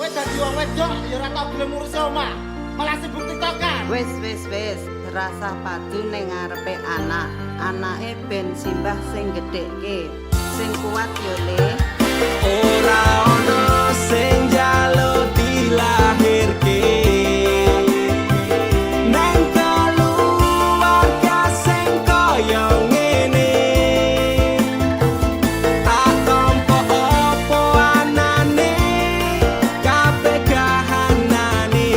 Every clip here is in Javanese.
Kowe dadi wong wedok ya ora tau gelem ngurus omah. Malah sibuk tiktokan. Wis, rasa padu ning ngarepe anak. Anake ben simbah sing gedhekke. Sing kuat yo Le. Ora ono sing njaluk dilahirke. Nang keluarga sing kaya ngene. Tak tampa apa anane, kabeh kahanane.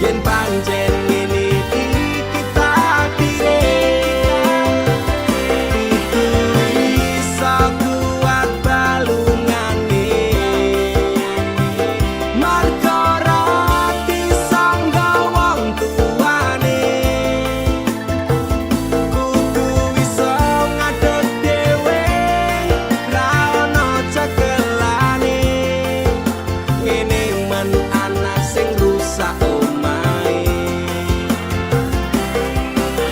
Yen pancen ngene iki takdire. Itu iso kuat balungane. Marga rati sangga wong tuane. Kudu iso ngadeg dhewe, ra ono cekelane. Ngene men anak sing rusak omahe.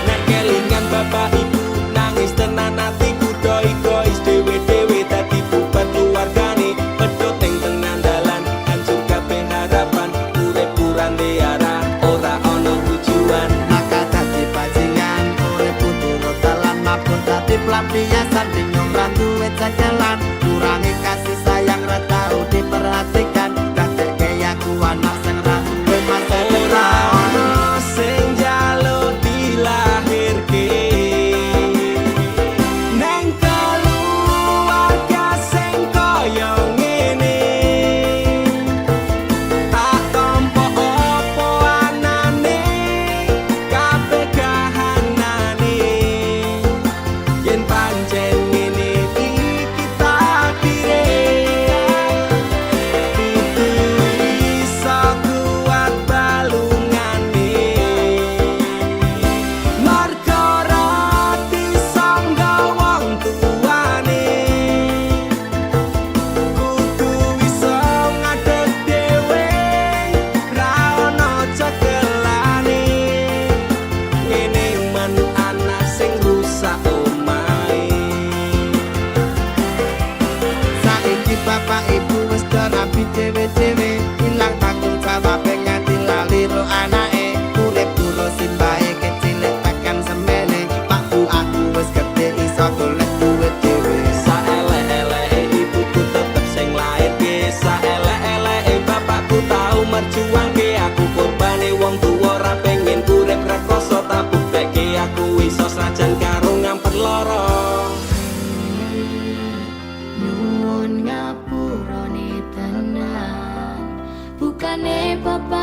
Nek kelingan bapak ibu nangis tenan atiku doi-dois dewe-dewe dadi bubar keluargane. Pedhot ning tengah dalan hancur kabeh harapan. Urip kurang arah ora ono tujuan. Maka dadi bajingan, urip turut dalan mabur dadi pelampiasan bingung ra duwe jalan. Kurangi kasih sayang ra tau diperhatikan. Dadekke aku anak sing ra duwe masa Ora depan. ono sing njaluk dilahirke. Neng keluarga sing kaya ngene. Tak tampa apa anane, kabeh kahanane. Yen pancen ngene iki takdire. Kudu iso kuat balungane. Marga rati sangga wong tuane. Kudu iso ngadeg dhewe, ra ono cekelane. Ngene men anak sing rusak omahe. Saiki bapak ibu wis rapi dhewe-dhewe, ilang tanggung jawab nganti lali ro anake. Urip kula simbahe kecilik tekan semene. Pak Bu aku wis gedhe iso golek duit dhewe. Saelek-eleke ibuku tetep sing lairke. Saelek-eleke bapakku tau merjuangke. Aku korbane wong tuwa ra pengen urip rekoso. Tak buktekke aku iso sajan karo ngamper lara. Nuwun ngapurane tenan, bukane bapak